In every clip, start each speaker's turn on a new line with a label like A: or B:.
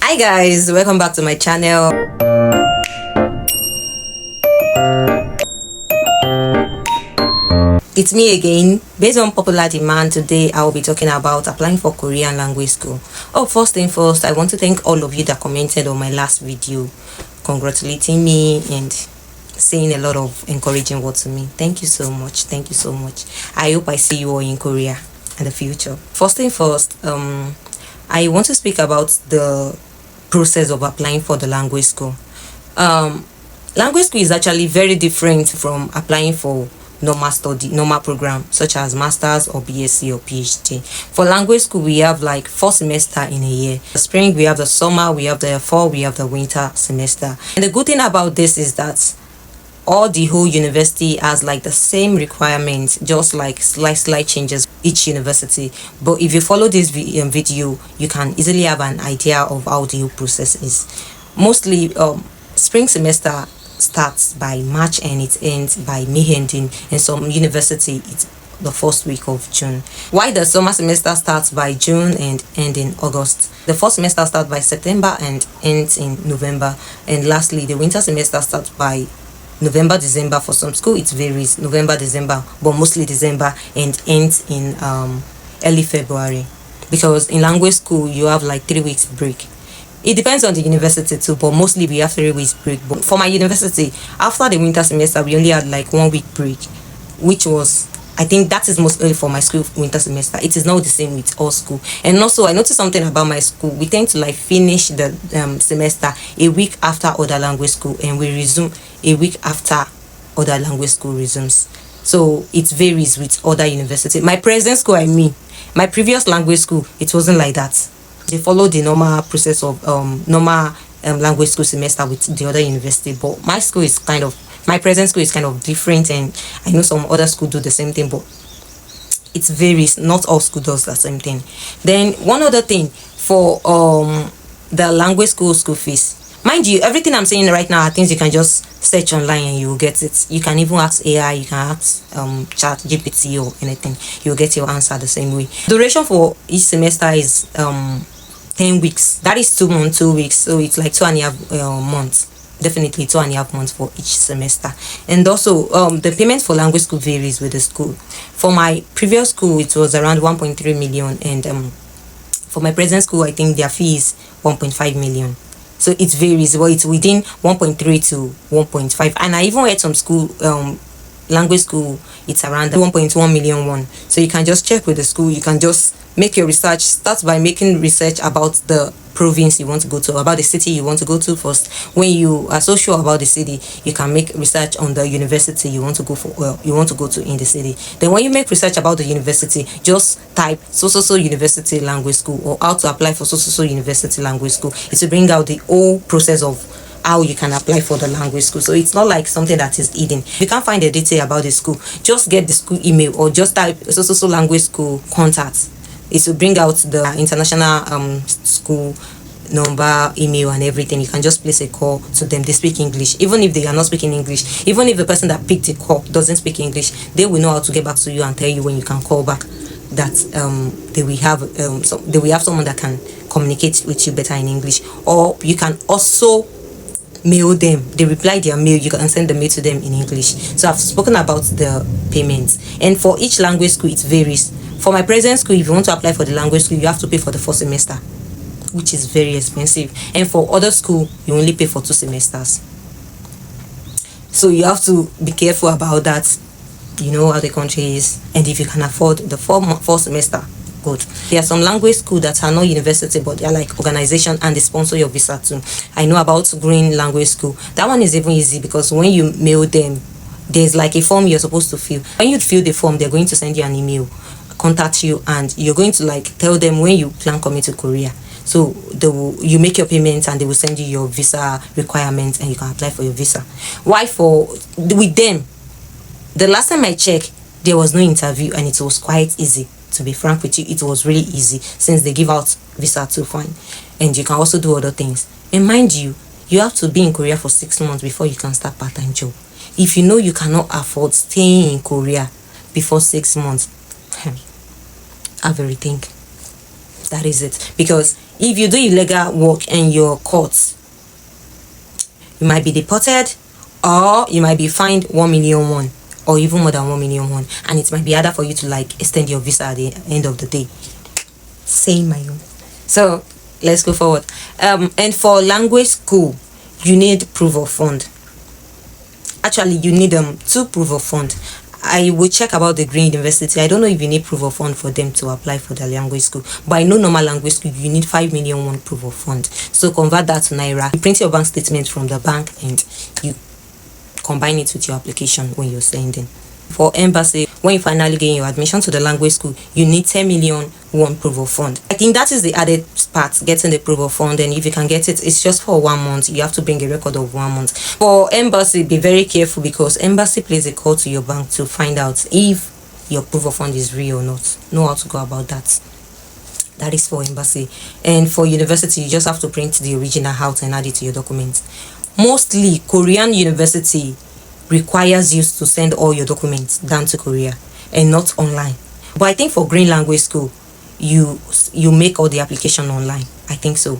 A: Hi guys, welcome back to my channel. It's me again. Based on popular demand, today I will be talking about applying for Korean language school. First thing first, I want to thank all of you that commented on my last video, congratulating me and saying a lot of encouraging words to me. Thank you so much. Thank you so much. I hope I see you all in Korea in the future. First thing first, I want to speak about the process of applying for the language school. Language school is actually very different from applying for normal program such as masters or BSc or PhD. For language school, we have like 4 semesters in a year. The spring, we have the summer, we have the fall, we have the winter semester. And the good thing about this is that all the whole university has like the same requirements, just like slight changes each university. But if you follow this video, you can easily have an idea of how the whole process is. Mostly spring semester starts by March and it ends by May ending. In some university it's the first week of June, while the summer semester starts by June and ends in August. The first semester starts by September and ends in November, and lastly the winter semester starts by November, December. For some school it varies, November, December, but mostly December, and ends in early February, because in language school you have like 3 weeks break. It depends on the university too, but mostly we have 3 weeks break. But for my university, after the winter semester we only had like 1 week break, which was, I think that is mostly for my school winter semester. It is not the same with all school. And also I noticed something about my school. We tend to like finish the semester a week after other language school, and we resume a week after other language school resumes. So it varies with other university. My present school, my previous language school, it wasn't like that. They follow the normal process of normal language school semester with the other university. But my school is my present school is kind of different, and I know some other school do the same thing, but it varies. Not all school does the same thing. Then one other thing for the language school fees. Mind you, everything I'm saying right now are things you can just search online and you will get it. You can even ask AI, you can ask chat GPT or anything, you'll get your answer the same way. Duration for each semester is 10 weeks. That is 2 months, 2 weeks, so it's like 2.5 months. Definitely 2.5 months for each semester. And also the payment for language school varies with the school. For my previous school it was around 1.3 million, and for my present school I think their fee is 1.5 million. So it varies, but it's within 1.3 to 1.5. And I even heard some school language school it's around 1.1 million won. So you can just check with the school. You can just make your research. Start by making research about the province you want to go to, about the city you want to go to first. When you are so sure about the city, you can make research on the university you want to go to in the city. Then when you make research about the university, just type so university language school, or how to apply for so university language school. It will bring out the whole process of how you can apply for the language school. So it's not like something that is hidden. If you can't find the detail about the school, just get the school email or just type so language school contacts. It will bring out the international school number, email, and everything. You can just place a call to them. They speak English. Even if they are not speaking English, even if the person that picked the call doesn't speak English, they will know how to get back to you and tell you when you can call back. That they will have someone that can communicate with you better in English. Or you can also mail them. They reply their mail, you can send the mail to them in English. So I've spoken about the payments, and for each language school it varies. For my present school, if you want to apply for the language school, you have to pay for the 1st semester, which is very expensive. And for other school, you only pay for 2 semesters. So you have to be careful about that. You know how the country is, and if you can afford the 4 semester, good. There are some language school that are not university, but they are like organization, and they sponsor your visa too. I know about Green Language School. That one is even easy, because when you mail them, there's like a form you're supposed to fill. When you fill the form, they're going to send you an email, contact you, and you're going to like tell them when you plan coming to Korea. So you make your payments and they will send you your visa requirements, and you can apply for your visa. Why with them, the last time I checked, there was no interview, and it was quite easy. To be frank with you, it was really easy, since they give out visa too fine, and you can also do other things. And mind you, you have to be in Korea for 6 months before you can start part-time job. If you know you cannot afford staying in Korea before 6 months, have a rethink. That is it. Because If you do illegal work and you're caught, you might be deported, or you might be fined 1 million won, or even more than 1 million won, and it might be harder for you to like extend your visa at the end of the day. Saying my own. So let's go forward. And for language school, you need proof of fund. Actually, you need two proof of fund. I will check about the Green University. I don't know if you need proof of fund for them to apply for the language school, but I know normal language school you need 5 million won proof of fund. So convert that to naira. You print your bank statement from the bank and you combine it with your application when you're sending. For embassy, when you finally gain your admission to the language school, you need 10 million won proof of fund. I think that is the added part, getting the proof of fund, and if you can get it, it's just for 1 month. You have to bring a record of 1 month. For embassy, be very careful, because embassy plays a call to your bank to find out if your proof of fund is real or not. Know how to go about that. That is for embassy. And for university, you just have to print the original out and add it to your documents. Mostly Korean university requires you to send all your documents down to Korea and not online. But I think for Green Language School, you make all the application online. I think so.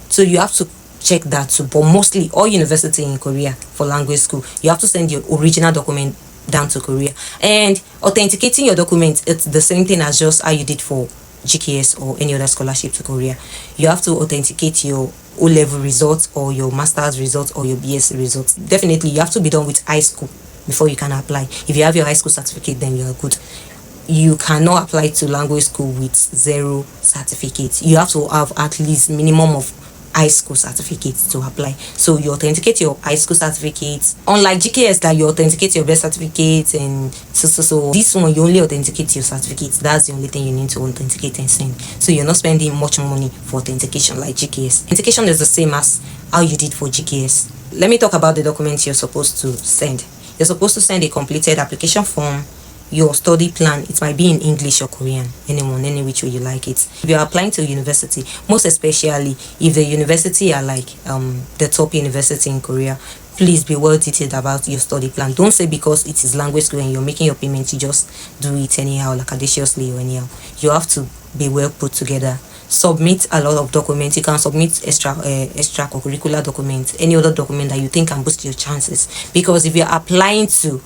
A: So you have to check that too. But mostly all university in Korea for language school, you have to send your original document down to Korea. And authenticating your documents, it's the same thing as just how you did for GKS or any other scholarship to Korea. You have to authenticate your O-level results or your master's results or your BSc results. Definitely you have to be done with high school before you can apply. If you have your high school certificate, then you are good. You cannot apply to language school with 0 certificates. You have to have at least minimum of high school certificates to apply. So you authenticate your high school certificates. Unlike GKS that you authenticate your birth certificates, and so this one you only authenticate your certificates. That's the only thing you need to authenticate and send. So you're not spending much money for authentication like GKS. Authentication is the same as how you did for GKS. Let me talk about the documents you're supposed to send. You're supposed to send a completed application form, your study plan. It might be in English or Korean, any which way you like it. If you're applying to a university, most especially if the university are like the top university in Korea, please be well detailed about your study plan. Don't say because it is language school and you're making your payment, you just do it anyhow, like audaciously or anyhow. You have to be well put together. Submit a lot of documents. You can submit extracurricular documents, any other document that you think can boost your chances, because if you're applying to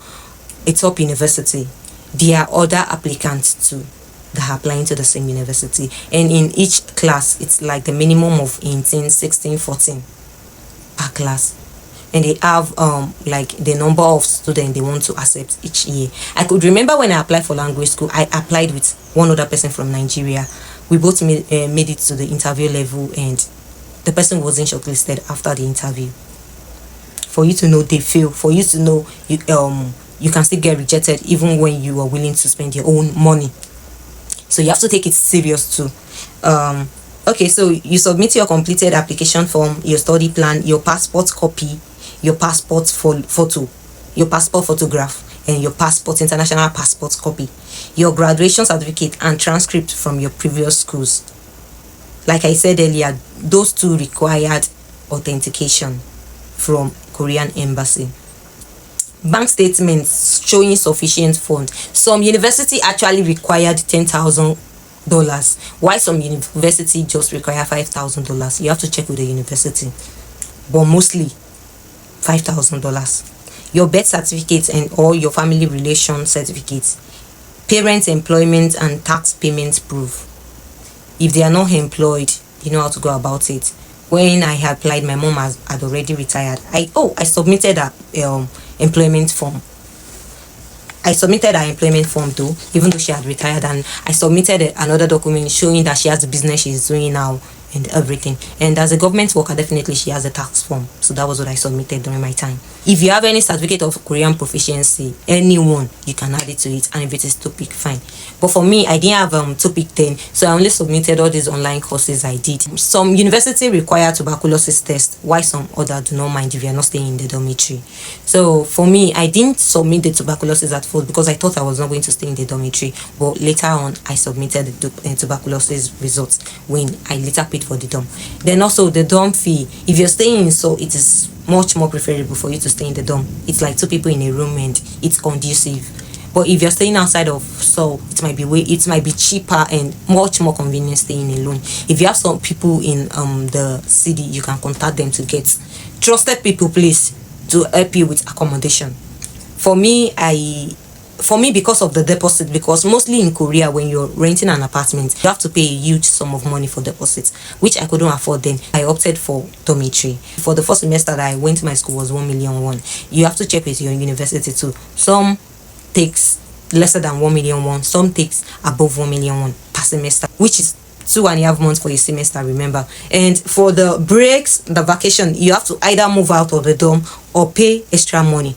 A: a top university, there are other applicants too that are applying to the same university, and in each class it's like the minimum of 18, 16, 14 per class, and they have like the number of students they want to accept each year. I could remember when I applied for language school, I applied with one other person from Nigeria. We both made it to the interview level, and the person wasn't shortlisted after the interview. For you to know they fail, for you to know you can still get rejected even when you are willing to spend your own money. So you have to take it serious too. Okay, so you submit your completed application form, your study plan, your passport copy, your passport photo, your passport photograph, and your passport, international passport copy, your graduation certificate and transcript from your previous schools. Like I said earlier, those two required authentication from Korean embassy. Bank statements showing sufficient funds. Some university actually required $10,000, while some university just require $5,000. You have to check with the university, but mostly $5,000. Your birth certificates and all your family relation certificates, parents' employment and tax payments proof. If they are not employed, you know how to go about it. When I had applied, my mom had already retired. I submitted a employment form. I submitted her employment form too, even though she had retired, and I submitted another document showing that she has the business she's doing now and everything. And as a government worker, definitely she has a tax form. So that was what I submitted during my time. If you have any certificate of Korean proficiency, anyone, you can add it to it, and if it is topic, fine. But for me, I didn't have topic 10, so I only submitted all these online courses I did. Some university require tuberculosis test, while some other do not mind if you are not staying in the dormitory. So for me, I didn't submit the tuberculosis at first because I thought I was not going to stay in the dormitory, but later on I submitted the tuberculosis results when I later paid for the dorm. Then also the dorm fee, if you're staying in, so it is much more preferable for you to stay in the dorm. It's like 2 people in a room and it's conducive. But if you're staying outside of Seoul, it might be cheaper and much more convenient staying alone. If you have some people in the city, you can contact them to get trusted people, please, to help you with accommodation. For me, because of the deposit, because mostly in Korea, when you're renting an apartment, you have to pay a huge sum of money for deposits, which I couldn't afford then. I opted for dormitory. For the first semester that I went to my school was 1,000,000 won. You have to check with your university too. Some takes lesser than 1,000,000 won, some takes above 1,000,000 won per semester, which is 2.5 months for a semester, remember. And for the breaks, the vacation, you have to either move out of the dorm or pay extra money.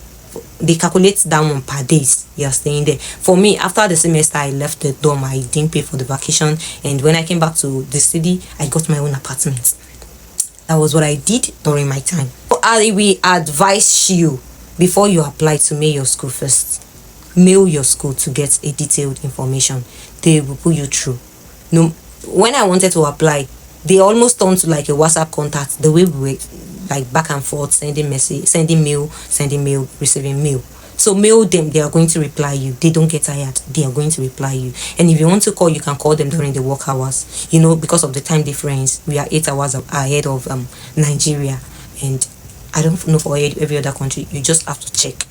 A: They calculate that one per days you're staying there. For me, after the semester, I left the dorm. I didn't pay for the vacation, and when I came back to the city, I got my own apartment. That was what I did during my time. So I will advise you, before you apply, to mail your school first. Mail your school to get a detailed information. They will put you through. No, when I wanted to apply, they almost turned to like a WhatsApp contact. The way we were like back and forth, sending message, sending mail, receiving mail. So mail them, they are going to reply you. They don't get tired, they are going to reply you. And if you want to call, you can call them during the work hours. You know, because of the time difference, we are 8 hours ahead of Nigeria, and I don't know for every other country. You just have to check.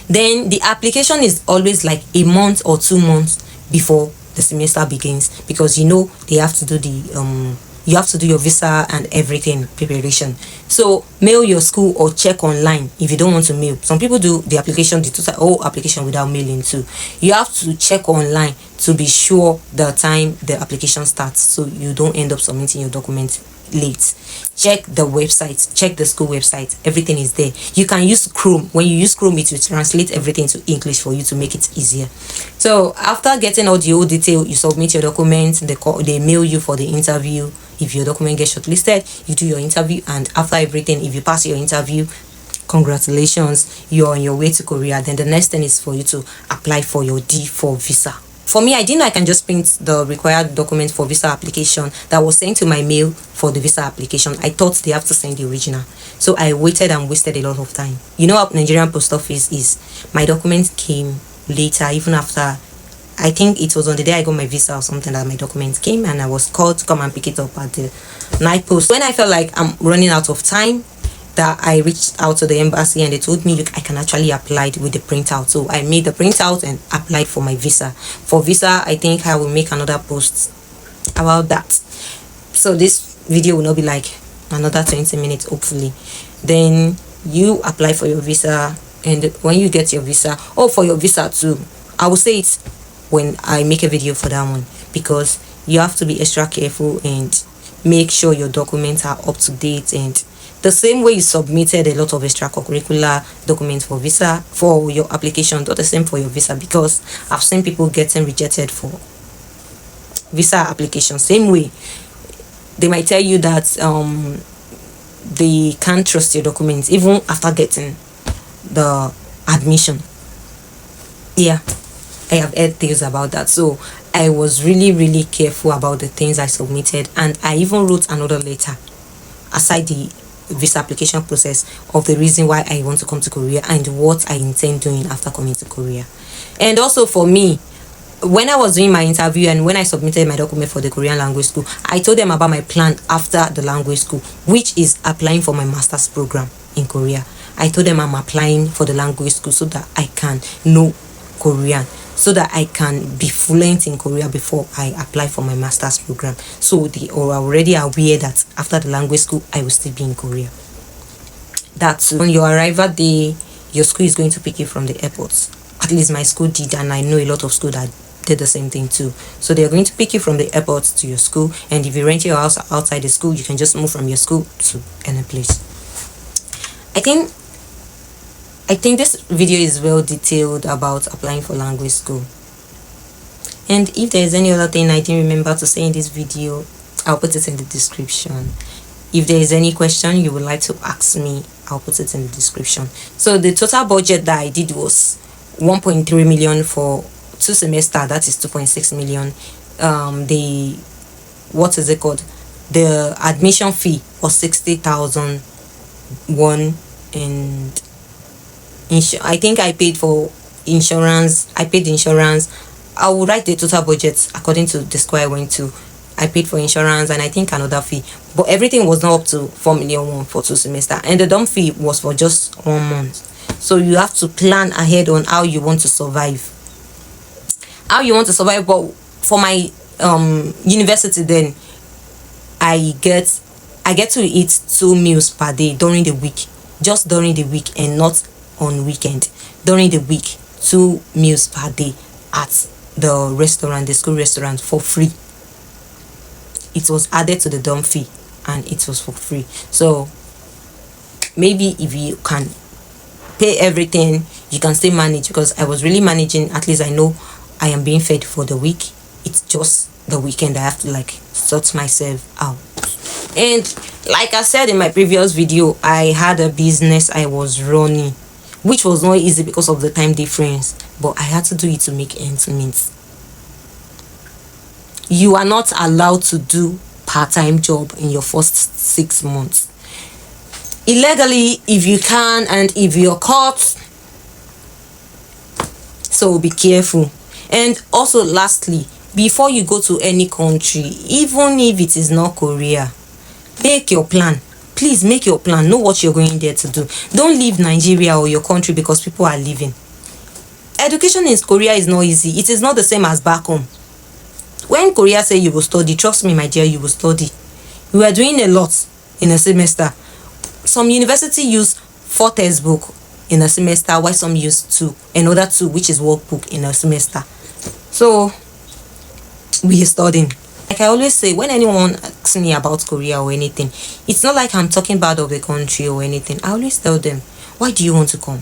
A: Then the application is always like a month or 2 months before the semester begins, because you know they have to do the you have to do your visa and everything preparation. So mail your school or check online if you don't want to mail. Some people do the application, the total whole application, without mailing too. You have to check online to be sure the time the application starts, so you don't end up submitting your documents late. Check the website, check the school website, everything is there. You can use Chrome. When you use Chrome, it will translate everything to English for you to make it easier. So after getting all the whole detail, you submit your documents. They mail you for the interview. If your document gets shortlisted, you do your interview, and after everything, if you pass your interview, congratulations, you're on your way to Korea. Then the next thing is for you to apply for your D4 visa. For me, I didn't know I can just print the required document for visa application that was sent to my mail for the visa application. I thought they have to send the original. So I waited and wasted a lot of time. You know how Nigerian post office is. My document came later, even after, I think it was on the day I got my visa or something, that my documents came, and I was called to come and pick it up at the night post. When I felt like I'm running out of time, that I reached out to the embassy, and they told me, look, I can actually apply with the printout. So I made the printout and applied for my visa. For visa, I think I will make another post about that. So this video will not be like another 20 minutes, hopefully. Then you apply for your visa, and when you get your visa, for your visa too, I will say it when I make a video for that one, because you have to be extra careful and make sure your documents are up to date, and the same way you submitted a lot of extracurricular documents for visa for your application, not the same for your visa, because I've seen people getting rejected for visa application. Same way, they might tell you that they can't trust your documents even after getting the admission. Yeah, I have heard things about that. So I was really careful about the things I submitted, and I even wrote another letter aside the visa application process of the reason why I want to come to Korea and what I intend doing after coming to Korea. And also for me, when I was doing my interview and when I submitted my document for the Korean language school, I told them about my plan after the language school, which is applying for my master's program in Korea. I told them I'm applying for the language school so that I can know Korean, so that I can be fluent in Korea before I apply for my master's program. So they are already aware that after the language school, I will still be in Korea. That's on your arrival day, your school is going to pick you from the airport. At least my school did, and I know a lot of schools that did the same thing too. So they're going to pick you from the airport to your school, and if you rent your house outside the school, you can just move from your school to any place. I think this video is well detailed about applying for language school. And if there is any other thing I didn't remember to say in this video, I'll put it in the description. If there is any question you would like to ask me, I'll put it in the description. So the total budget that I did was 1.3 million for 2 semesters. That is 2.6 million. The admission fee was 60,000 won, and I think I paid for insurance. I paid insurance. I will write the total budget according to the school I went to. I paid for insurance and I think another fee, but everything was not up to 4 million for 2 semesters, and the dorm fee was for just 1 month. So you have to plan ahead on how you want to survive. But for my university, then I get to eat 2 meals per day during the week, just during the week and not on weekend. During the week, 2 meals per day at the restaurant, the school restaurant, for free. It was added to the dorm fee and it was for free. So maybe if you can pay everything, you can still manage, because I was really managing. At least I know I am being fed for the week. It's just the weekend I have to like sort myself out. And like I said in my previous video, I had a business I was running, which was not easy because of the time difference, but I had to do it to make ends meet. You are not allowed to do part-time job in your first 6 months. Illegally, if you can, and if you're caught, so be careful. And also, lastly, before you go to any country, even if it is not Korea, make your plan. Please make your plan. Know what you're going there to do. Don't leave Nigeria or your country because people are leaving. Education in Korea is not easy. It is not the same as back home. When Korea say you will study, trust me, my dear, you will study. We are doing a lot in a semester. Some university use 4 textbooks in a semester, while some use 2, another 2, which is workbook, in a semester. So we are studying. Like I always say, when anyone asks me about Korea or anything, it's not like I'm talking bad of the country or anything. I always tell them, why do you want to come?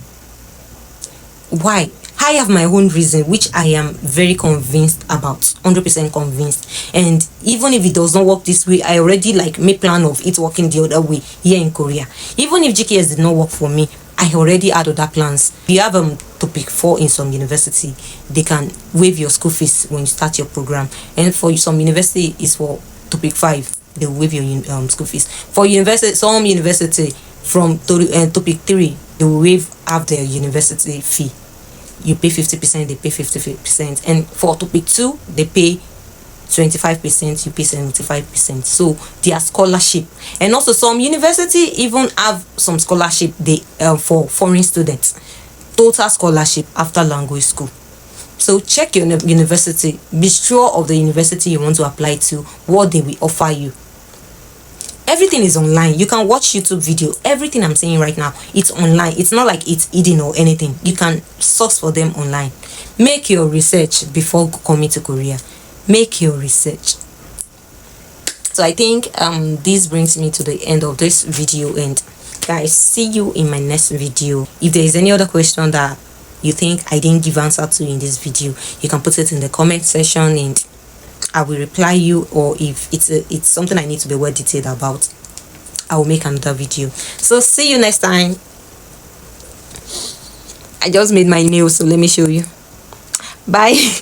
A: Why? I have my own reason, which I am very convinced about, 100% convinced. And even if it does not work this way, I already like made plan of it working the other way here in Korea. Even if GKS did not work for me, I already had other plans. You have topic 4 in some university, they can waive your school fees when you start your program. And for some university, is for topic 5, they will waive your school fees. For university, some university from topic 3, they will waive half their university fee. You pay 50%, they pay 50%, and for topic 2, they pay 25%, you pay 75%. So their scholarship. And also some university even have some scholarship for foreign students, total scholarship after language school. So check your university, be sure of the university you want to apply to, what they will offer you. Everything is online. You can watch YouTube video. Everything I'm saying right now, it's online. It's not like it's hidden or anything. You can source for them online. Make your research before coming to Korea. Make your research. So I think this brings me to the end of this video, and guys, see you in my next video. If there is any other question that you think I didn't give answer to in this video, you can put it in the comment section and I will reply you, or if it's something I need to be well detailed about, I will make another video. So see you next time. I just made my nails, so let me show you. Bye.